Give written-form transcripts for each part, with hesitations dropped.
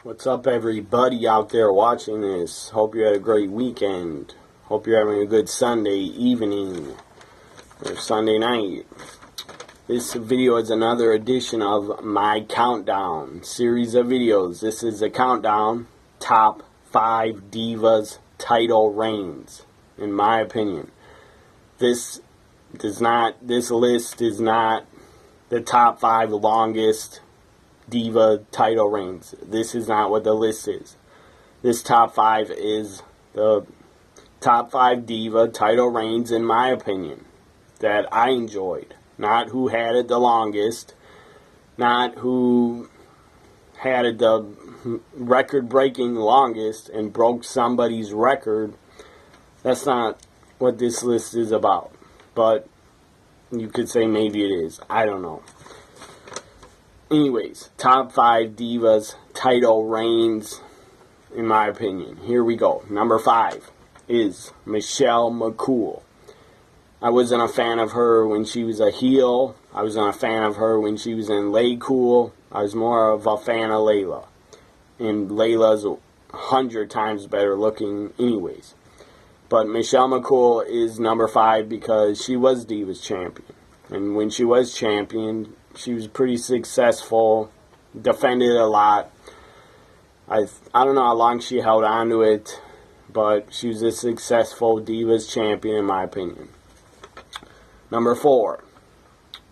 What's up, everybody out there watching this? Hope you had a great weekend. Hope you're having a good Sunday evening or Sunday night. This video is another edition of my Countdown series of videos. This is a countdown, top 5 Divas title reigns, in my opinion. This list is not the top 5 longest Diva title reigns. This is not what the list is. This top 5 is the top 5 Diva title reigns, in my opinion, that I enjoyed. Not who had it the longest, not who had it the record-breaking longest and broke somebody's record. That's not what this list is about. But you could say maybe it is. I don't know. Anyways, top 5 Divas title reigns, in my opinion. Here we go. Number 5 is Michelle McCool. I wasn't a fan of her when she was a heel. I wasn't a fan of her when she was in Lay Cool. I was more of a fan of Layla. And Layla's 100 times better looking anyways. But Michelle McCool is number 5 because she was Divas champion. And when she was champion, she was pretty successful, defended a lot. I don't know how long she held on to it, but she was a successful Divas champion in my opinion. Number 4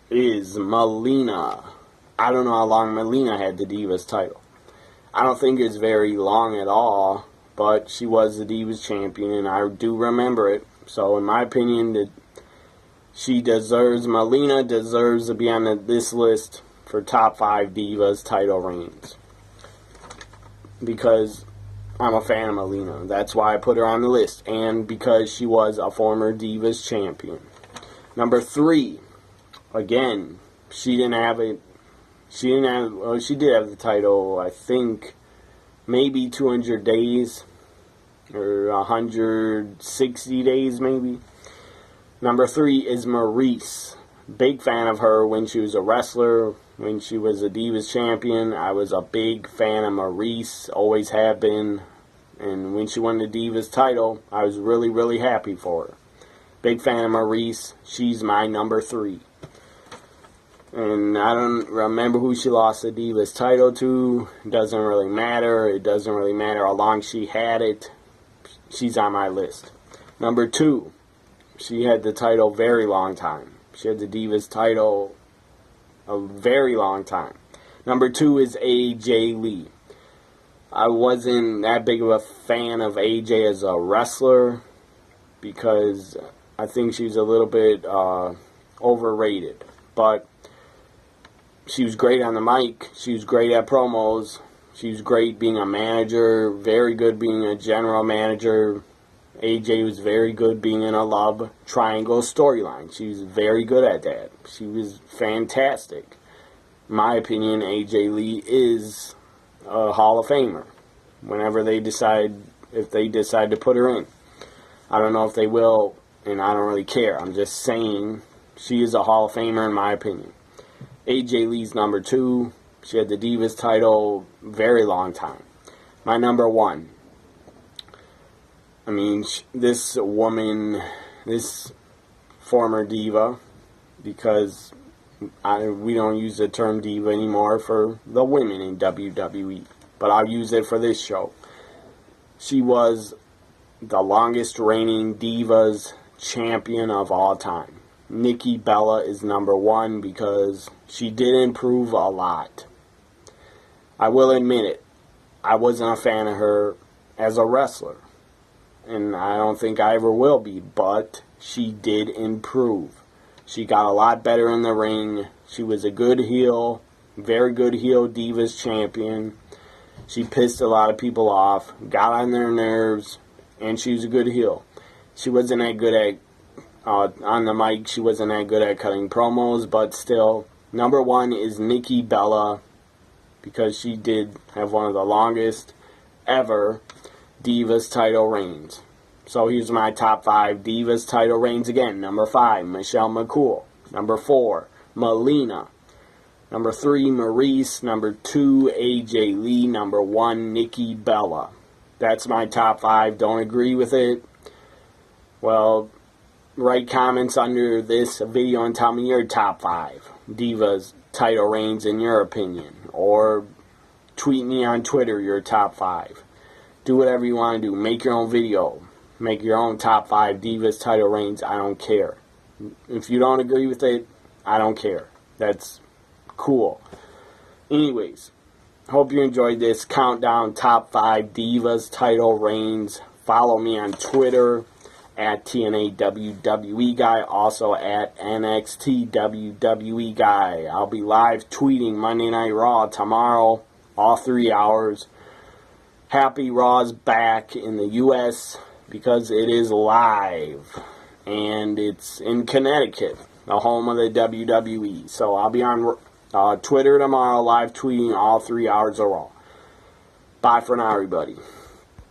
is Melina. I don't know how long Melina had the Divas title. I don't think it's very long at all, but she was the Divas champion, and I do remember it. So in my opinion, Melina deserves to be on this list for top 5 Divas title reigns. Because I'm a fan of Melina. That's why I put her on the list. And because she was a former Divas champion. Number 3, again, she did have the title, I think, maybe 200 days. Or 160 days, maybe. Number 3 is Maryse. Big fan of her when she was a wrestler, when she was a Divas champion. I was a big fan of Maryse, always have been. And when she won the Divas title, I was really, really happy for her. Big fan of Maryse. She's my number 3. And I don't remember who she lost the Divas title to. It doesn't really matter. It doesn't really matter how long she had it. She's on my list. Number 2. She had the title a very long time. She had the Divas title a very long time. Number 2 is AJ Lee. I wasn't that big of a fan of AJ as a wrestler because I think she's a little bit overrated. But she was great on the mic. She was great at promos. She was great being a manager. Very good being a general manager. AJ was very good being in a love triangle storyline. She was very good at that. She was fantastic. In my opinion, AJ Lee is a Hall of Famer. Whenever they decide, if they decide to put her in. I don't know if they will, and I don't really care. I'm just saying she is a Hall of Famer in my opinion. AJ Lee's number 2. She had the Divas title very long time. My number 1. I mean, this woman, this former diva, because we don't use the term diva anymore for the women in WWE, but I'll use it for this show. She was the longest reigning Divas champion of all time. Nikki Bella is number 1 because she did improve a lot. I will admit it, I wasn't a fan of her as a wrestler. And I don't think I ever will be, but she did improve. She got a lot better in the ring. She was a good heel, very good heel Divas champion. She pissed a lot of people off, got on their nerves, and she was a good heel. She wasn't that good at, on the mic, she wasn't that good at cutting promos, but still, number 1 is Nikki Bella, because she did have one of the longest ever Divas title reigns. So here's my top 5 Divas title reigns again. Number 5, Michelle McCool. Number 4, Melina. Number 3, Maryse. Number 2, AJ Lee. Number 1, Nikki Bella. That's my top 5. Don't agree with it? Well, write comments under this video and tell me your top 5 Divas title reigns in your opinion. Or tweet me on Twitter your top 5. Do whatever you want to do. Make your own video. Make your own top 5 Divas title reigns. I don't care. If you don't agree with it, I don't care. That's cool. Anyways, hope you enjoyed this countdown top 5 Divas title reigns. Follow me on Twitter at TNA WWE Guy, also at NXT WWE Guy. I'll be live tweeting Monday Night Raw tomorrow, all 3 hours. Happy Raw's back in the U.S. because it is live. And it's in Connecticut, the home of the WWE. So I'll be on Twitter tomorrow, live tweeting all 3 hours of Raw. Bye for now, everybody.